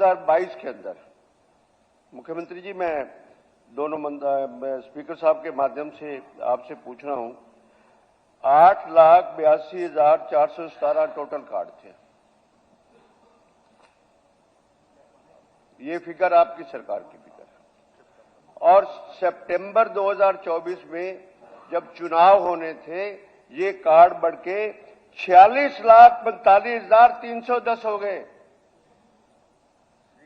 2022 के अंदर मुख्यमंत्री जी, मैं दोनों स्पीकर साहब के माध्यम से आपसे पूछ रहा हूं, 8,82,417 टोटल कार्ड थे। ये फिगर आपकी सरकार की फिगर है। और सितंबर 2024 में जब चुनाव होने थे, ये कार्ड बढ़ के 46,45,310 हो गए।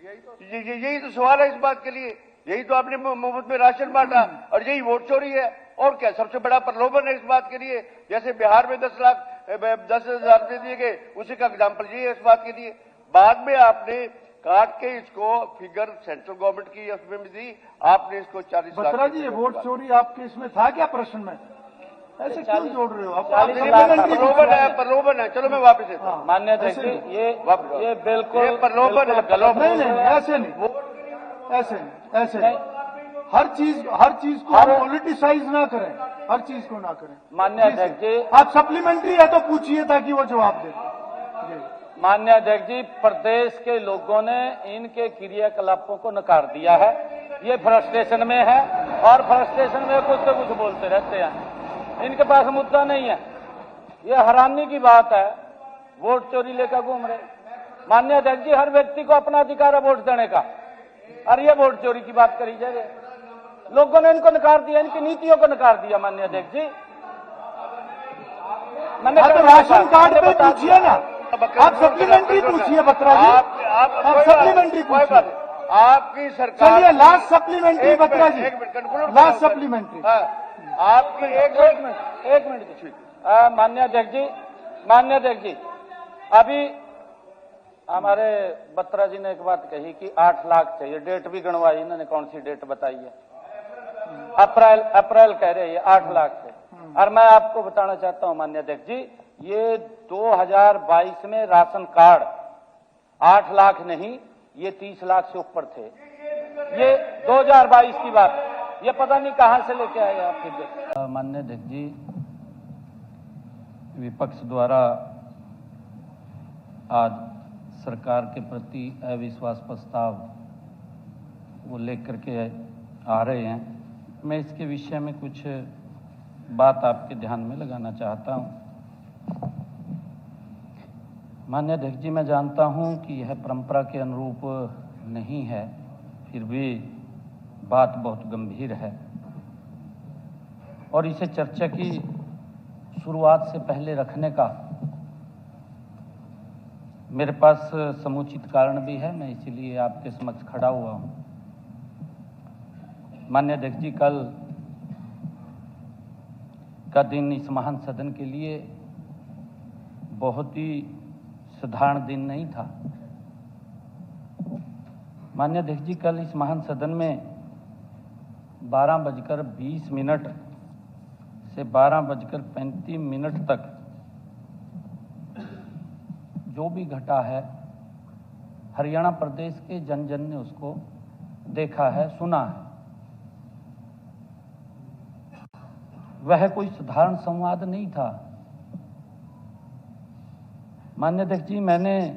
यही तो सवाल है इस बात के लिए। यही तो आपने मुफ्त में राशन बांटा और यही वोट चोरी है। और क्या सबसे बड़ा प्रलोभन है इस बात के लिए? जैसे बिहार में 10,00,000 रुपये दिए गए, उसी का एग्जाम्पल ये है इस बात के लिए। बाद में आपने काट के इसको फिगर सेंट्रल गवर्नमेंट की उसमें भी दी, आपने इसको 40 लाख। बत्रा जी, ये वोट चोरी आपके इसमें था क्या प्रश्न में? ऐसे क्यों जोड़ रहे हो आप? प्रलोभन है। चलो मैं वापस देता हूं। मान्य अध्यक्ष जी, ये बिल्कुल प्रलोभन है। नहीं, ऐसे नहीं, ऐसे नहीं। हर चीज को आप पॉलिटिसाइज ना करें, हर चीज को ना करें। मान्य अध्यक्ष जी, आप सप्लीमेंट्री है तो पूछिए ताकि वो जवाब दे। मान्य अध्यक्ष जी, प्रदेश के लोगों ने इनके क्रियाकलापों को नकार दिया है। ये फ्रस्ट्रेशन में है और फ्रस्ट्रेशन में कुछ से कुछ बोलते रहते हैं। इनके पास मुद्दा नहीं है। ये हैरानी की बात है, वोट चोरी लेकर घूम रहे। मान्य अध्यक्ष जी, हर व्यक्ति को अपना अधिकार है वोट देने का, और ये वोट चोरी की बात करी जा रही है। लोगों ने इनको नकार दिया, इनकी नीतियों को नकार दिया। मान्य अध्यक्ष जी, मैंने राशन कार्ड पे पूछिए ना, आप सप्लीमेंट्री पूछिए बत्रा जी, आप सप्लीमेंट्री पूछिए। आपकी सरकार, चलिए लास्ट सप्लीमेंट्री बत्रा जी, लास्ट सप्लीमेंट्री आपकी। एक मिनट मान्य अध्यक्ष जी, अभी हमारे बत्रा जी ने एक बात कही कि 8 लाख चाहिए। डेट भी गणवाई, इन्होंने कौन सी डेट बताई है? अप्रैल कह रहे हैं 8 लाख से। और मैं आपको बताना चाहता हूं मान्य अध्यक्ष जी, ये 2022 में राशन कार्ड 8 लाख नहीं, ये 30 लाख से ऊपर थे। ये 2022 की बात, ये पता नहीं कहां से लेके आए आप फिर। मान्य अध्यक्ष जी, विपक्ष द्वारा आज सरकार के प्रति अविश्वास प्रस्ताव वो लेकर के आ रहे हैं। मैं इसके विषय में कुछ बात आपके ध्यान में लगाना चाहता हूं। माननीय अध्यक्ष जी, मैं जानता हूं कि यह परंपरा के अनुरूप नहीं है, फिर भी बात बहुत गंभीर है और इसे चर्चा की शुरुआत से पहले रखने का मेरे पास समुचित कारण भी है। मैं इसीलिए आपके समक्ष खड़ा हुआ हूं। माननीय अध्यक्ष जी, कल का दिन इस महान सदन के लिए बहुत ही साधारण दिन नहीं था। माननीय अध्यक्ष जी, कल इस महान सदन में 12:20 से 12:35 तक जो भी घटा है, हरियाणा प्रदेश के जन जन ने उसको देखा है, सुना है। वह कोई साधारण संवाद नहीं था। माननीय अध्यक्ष जी, मैंने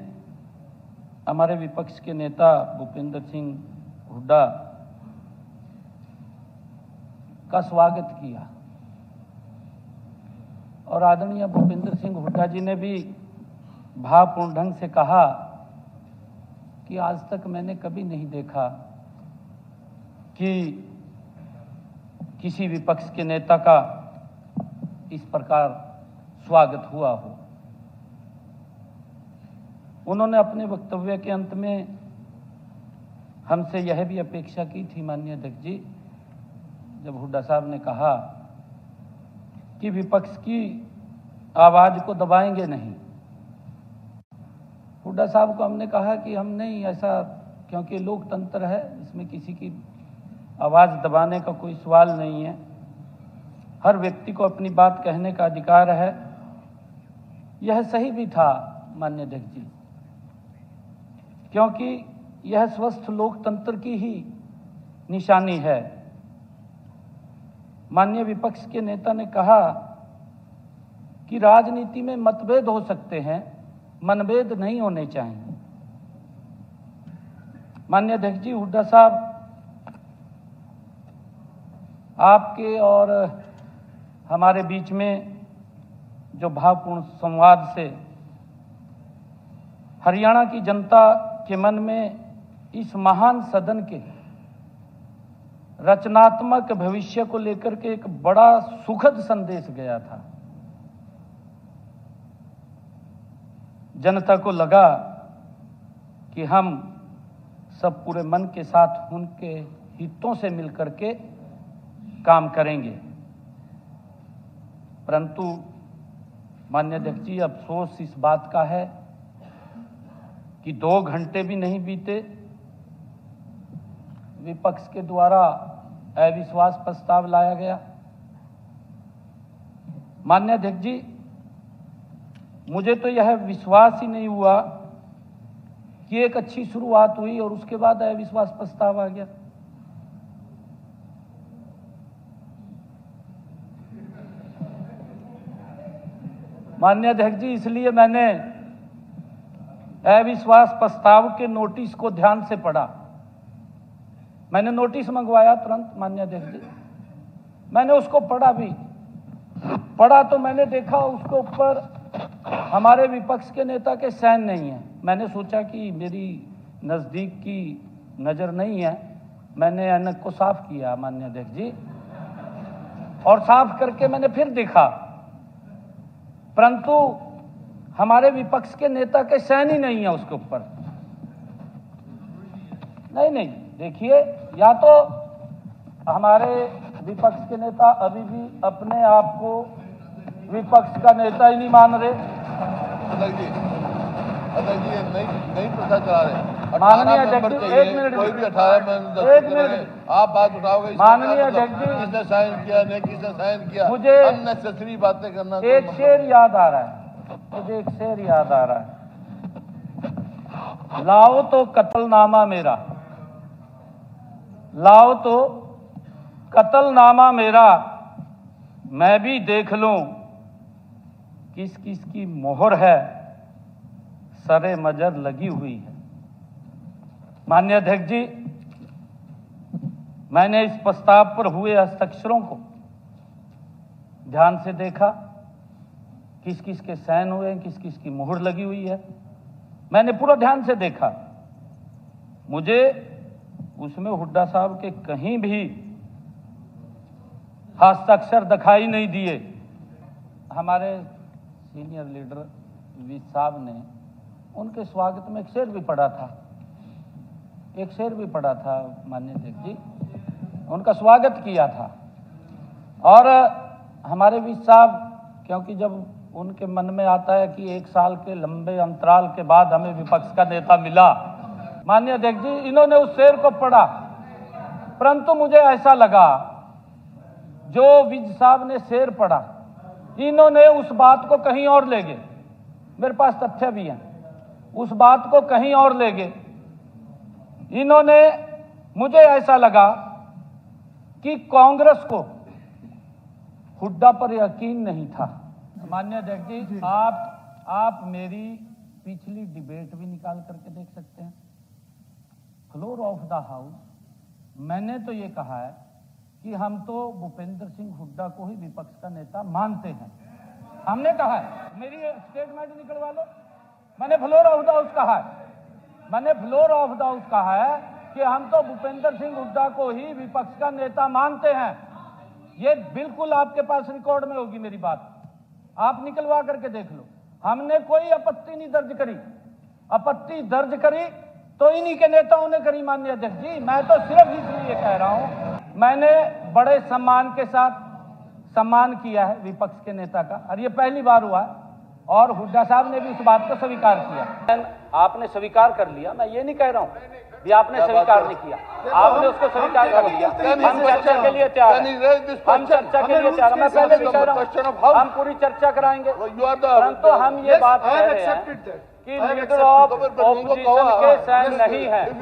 हमारे विपक्ष के नेता भूपेंद्र सिंह हुड्डा का स्वागत किया और आदरणीय भूपेंद्र सिंह हुड्डा जी ने भी भावपूर्ण ढंग से कहा कि आज तक मैंने कभी नहीं देखा कि किसी विपक्ष के नेता का इस प्रकार स्वागत हुआ हो। उन्होंने अपने वक्तव्य के अंत में हमसे यह भी अपेक्षा की थी माननीय अध्यक्ष जी, जब हुड्डा साहब ने कहा कि विपक्ष की आवाज को दबाएंगे नहीं। हुड्डा साहब को हमने कहा कि हम नहीं ऐसा, क्योंकि लोकतंत्र है, इसमें किसी की आवाज दबाने का कोई सवाल नहीं है। हर व्यक्ति को अपनी बात कहने का अधिकार है। यह सही भी था माननीय अध्यक्ष जी, क्योंकि यह स्वस्थ लोकतंत्र की ही निशानी है। माननीय विपक्ष के नेता ने कहा कि राजनीति में मतभेद हो सकते हैं, मनभेद नहीं होने चाहिए। माननीय अध्यक्ष जी, हुड्डा साहब, आपके और हमारे बीच में जो भावपूर्ण संवाद से हरियाणा की जनता के मन में इस महान सदन के रचनात्मक भविष्य को लेकर के एक बड़ा सुखद संदेश गया था। जनता को लगा कि हम सब पूरे मन के साथ उनके हितों से मिलकर के काम करेंगे, परंतु माननीय अध्यक्ष जी, अफसोस इस बात का है कि 2 घंटे भी नहीं बीते, विपक्ष के द्वारा अविश्वास प्रस्ताव लाया गया। माननीय अध्यक्ष जी, मुझे तो यह विश्वास ही नहीं हुआ कि एक अच्छी शुरुआत हुई और उसके बाद अविश्वास प्रस्ताव आ गया। माननीय अध्यक्ष जी, इसलिए मैंने अविश्वास प्रस्ताव के नोटिस को ध्यान से पढ़ा। मैंने नोटिस मंगवाया तुरंत, माननीय अध्यक्ष जी, मैंने उसको पढ़ा तो मैंने देखा उसके ऊपर हमारे विपक्ष के नेता के साइन नहीं है। मैंने सोचा कि मेरी नजदीक की नजर नहीं है, मैंने ऐनक को साफ किया माननीय अध्यक्ष जी, और साफ करके मैंने फिर देखा, परंतु हमारे विपक्ष के नेता के साइन ही नहीं है उसके ऊपर। नहीं, देखिए, या तो हमारे विपक्ष के नेता अभी भी अपने आप को विपक्ष का नेता ही नहीं मान रहे। अध्यक्ष जी नहीं प्रथा चला रहे। माननीय अध्यक्ष जी, 1 मिनट, कोई भी 18 1 मिनट, आप बात उठाओगे। माननीय अध्यक्ष जी, किसने साइन किया, नहीं किसने साइन किया, मुझे अननेसेसरी बातें करना। एक शेर याद आ रहा है, लाओ तो कत्लनामा मेरा, लाओ तो कत्लनामा मेरा, मैं भी देख लूं किस किस की मोहर है, सरे मजर लगी हुई है। माननीय अध्यक्ष जी, मैंने इस प्रस्ताव पर हुए हस्ताक्षरों को ध्यान से देखा, किस किस के साइन हुए हैं, किस किस की मोहर लगी हुई है, मैंने पूरा ध्यान से देखा। मुझे उसमें हुड्डा साहब के कहीं भी हस्ताक्षर दिखाई नहीं दिए। हमारे सीनियर लीडर वी साहब ने उनके स्वागत में एक शेर भी पढ़ा था, माननीय अध्यक्ष जी, उनका स्वागत किया था। और हमारे वी साहब, क्योंकि जब उनके मन में आता है कि 1 साल के लंबे अंतराल के बाद हमें विपक्ष का नेता मिला, माननीय अध्यक्ष जी, इन्होंने उस शेर को पढ़ा, परंतु मुझे ऐसा लगा जो विज साहब ने शेर पढ़ा, इन्होंने उस बात को कहीं और ले गए। मेरे पास तथ्य भी हैं, उस बात को कहीं और ले गए इन्होंने। मुझे ऐसा लगा कि कांग्रेस को हुड्डा पर यकीन नहीं था। माननीय अध्यक्ष जी, आप मेरी पिछली डिबेट भी निकाल करके देख सकते हैं। फ्लोर ऑफ द हाउस मैंने तो ये कहा है कि हम तो भूपेंद्र सिंह हुड्डा को ही विपक्ष का नेता मानते हैं, हमने कहा है। मेरी स्टेटमेंट निकलवा लो, मैंने फ्लोर ऑफ द हाउस कहा है, मैंने फ्लोर ऑफ द हाउस कहा है कि हम तो भूपेंद्र सिंह हुड्डा को ही विपक्ष का नेता मानते हैं। ये बिल्कुल आपके पास रिकॉर्ड में होगी मेरी बात, आप निकलवा करके देख लो। हमने कोई आपत्ति नहीं दर्ज करी, आपत्ति दर्ज करी तो इन्हीं के नेताओं ने करी। माननीय अध्यक्ष जी, मैं तो सिर्फ इसलिए कह रहा हूं, मैंने बड़े सम्मान के साथ सम्मान किया है विपक्ष के नेता का, और ये पहली बार हुआ है, और हुड्डा साहब ने भी इस बात को स्वीकार किया। आपने स्वीकार कर लिया, मैं ये नहीं कह रहा हूं भी आपने स्वीकार नहीं किया, आपने उसको स्वीकार कर लिया। हम चर्चा के लिए तैयार हैं, हम चर्चा के लिए तैयार हैं। मैं पहले भी कह रहा हूं, हम पूरी चर्चा कराएंगे, परंतु हम ये बात कह रहे हैं कि लीडर ऑफ ऑपोजिशन के साइन नहीं है।